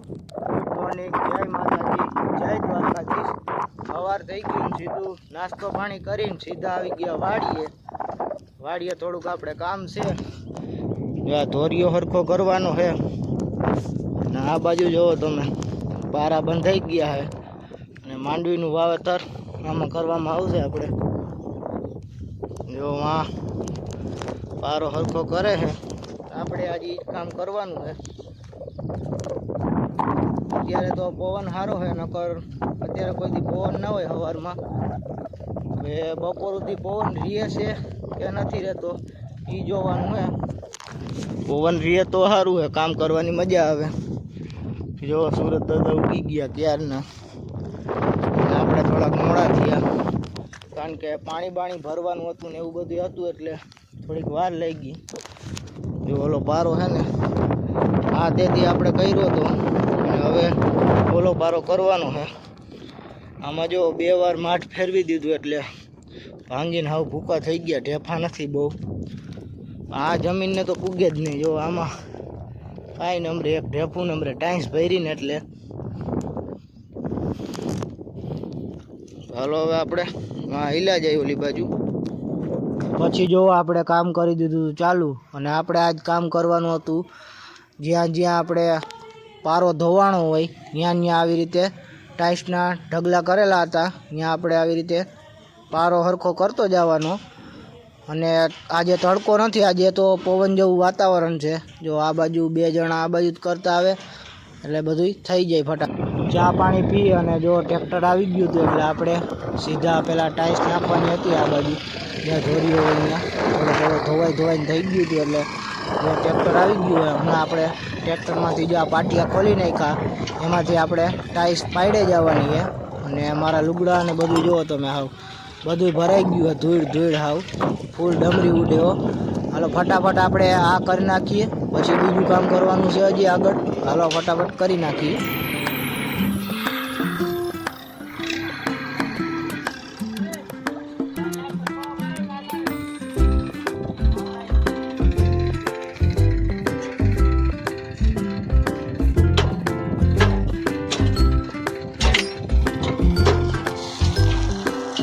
Good morning, જય માતાજી, જય દ્વારકાધીશ। સવાર થઈ ગયું, સીધું નાસ્તો પાણી કરીને સીધા આવી ગયા વાડીએ થોડુંક આપણે કામ છે। ધોરિયો હરખો કરવાનો છે અને આ બાજુ જોવો તમે પારા બંધાઈ ગયા છે અને માંડવીનું વાવેતર આમાં કરવામાં આવશે। આપણે જો આ પારો હરખો કરે છે, આપણે આજે કામ કરવાનું છે। અત્યારે તો પવન સારો છે, નકર અત્યારે કોઈ દી પવન ના હોય સવારમાં। હવે બપોર સુધી પવન રીએ છે કે નથી રહેતો એ જોવાનું છે। પવન રીએ તો સારું છે, કામ કરવાની મજા આવે। જો સુરત દાદા ઉગી ગયા ક્યારના, આપણે થોડાક મોડા થયા કારણ કે પાણી ભરવાનું હતું ને એવું બધું હતું, એટલે થોડીક વાર લઈ ગઈ। જો ઓલો પારો છે ને આ તેથી આપણે કર્યો હતો અને હવે ઓલો પારો કરવાનો છે। આમાં જો 2 વાર માઠ ફેરવી દીધું એટલે ભાંગીને હાવ ભૂકા થઈ ગયા, ઢેફા નથી બહુ। આ જમીનને તો પૂગે જ નહીં। જો આમાં કાંઈ નંબરે એક ઢેફું નંબરે ટાઈન્સ ભરીને, એટલે હાલો હવે આપણે હિલા જાય ઓલી બાજુ। પછી જો આપણે કામ કરી દીધું ચાલુ, અને આપણે આજ કામ કરવાનું હતું જ્યાં આપણે પારો ધોવાણો હોય ત્યાં આવી રીતે ટાઈલ્સના ઢગલા કરેલા હતા, ત્યાં આપણે આવી રીતે પારો હરખો કરતો જવાનો। અને આજે તડકો નથી, આજે તો પવન જેવું વાતાવરણ છે। જો આ બાજુ 2 જણા આ બાજુ જ કરતા આવે એટલે બધું થઈ જાય ફટાફટ। ચા પાણી પી અને જો ટ્રેક્ટર આવી ગયું હતું એટલે આપણે સીધા પેલા ટાઈલ્સ નાખવાની હતી આ બાજુ જ્યાં ધોરીઓ હોય ત્યાં ધોવાઈને થઈ ગયું હતું, એટલે જો ટ્રેક્ટર આવી ગયું હોય હમણાં આપણે ટ્રેક્ટરમાંથી જો આ પાટિયા ખોલી નાખ્યા, એમાંથી આપણે ટાઈલ્સ પાડે જવાની છે। અને અમારા લુગડા અને બધું જુઓ તમે, હાવ બધું ભરાઈ ગયું છે, ધૂળ હાવ ફૂલ ડમરી ઉડ્યો। હાલો ફટાફટ આપણે આ કરી નાખીએ, પછી બીજું કામ કરવાનું છે હજી આગળ। હાલો ફટાફટ કરી નાખીએ।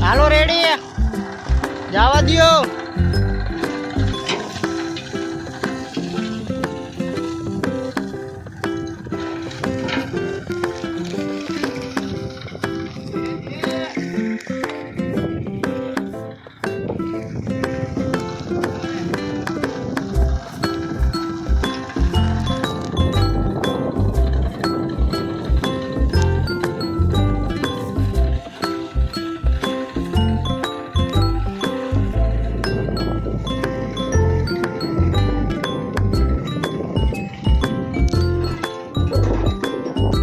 હાલો રેડી જવા દો।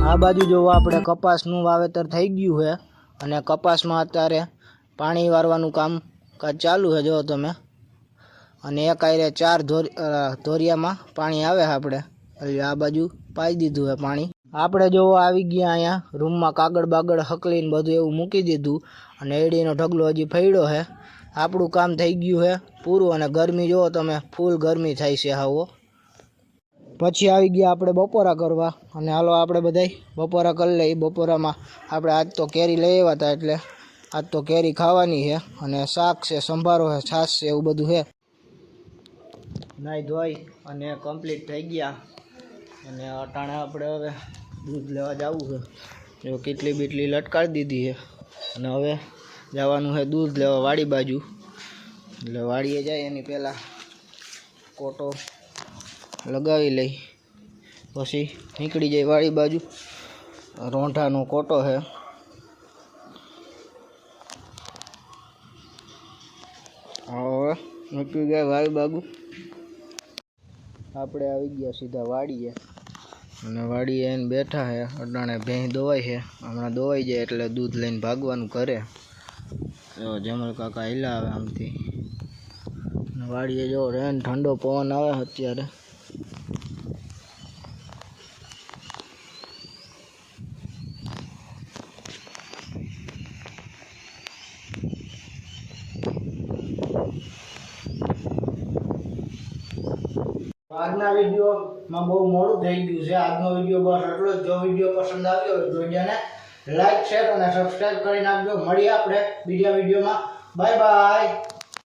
આ બાજુ જોવો આપણે કપાસનું વાવેતર થઈ ગયું છે અને કપાસમાં અત્યારે પાણી વારવાનું કામકાજ ચાલુ છે જો તમે। અને એક આયરે 4 ધોરિયામાં પાણી આવે છે, આપણે આ બાજુ પાઈ દીધું છે પાણી। આપણે જોવો આવી ગયા અહીંયા રૂમમાં, કાગળ બાગળ હકલીને બધું એવું મૂકી દીધું અને એડીનો ઢગલો હજી ફેડ્યો છે। આપણું કામ થઈ ગયું છે પૂરું, અને ગરમી જોવો તમે ફૂલ ગરમી થાય છે હાવો। પછી આવી ગયા આપણે બપોરા કરવા, અને હાલો આપણે બધાય બપોરા કરી લઈએ। બપોરામાં આપણે આજ તો કેરી લઈ આવ્યા હતા, એટલે આજ તો કેરી ખાવાની છે, અને શાક છે, સંભારો છે, છાશ છે, એવું બધું છે। નાહી ધોઈ અને કમ્પ્લીટ થઈ ગયા, અને અટાણે આપણે હવે દૂધ લેવા જવું છે। જો કેટલી બીટલી લટકાડી દીધી છે, અને હવે જવાનું છે દૂધ લેવા વાડી બાજુ। એટલે વાડીએ જાય એની પહેલાં કોટો લગાવી લઈ, પછી નીકળી જાય વાડી બાજુ। રોંઢાનો કોટો છે, હવે નીકળી ગયા વાડી બાજુ। આપણે આવી ગયા સીધા વાડીએ, અને વાડીએ એને બેઠા છે અટાણે। ભેંસ દોવાય છે, હમણાં દોવાઈ જાય એટલે દૂધ લઈને ભાગવાનું કરે। જમલ કાકા હિલા આવે આમથી, વાડીએ જો રેન ઠંડો પવન આવે અત્યારે। આજના વિડીયોમાં બહુ મોડું થઈ ગયું છે. આજનો વિડીયો બસ એટલો જ. જો વિડીયો પસંદ આવ્યો હોય તો વિડીયોને લાઈક શેર અને સબસ્ક્રાઈબ કરી નાખજો. મળીએ આપણે બીજા વિડીયોમાં. Bye bye.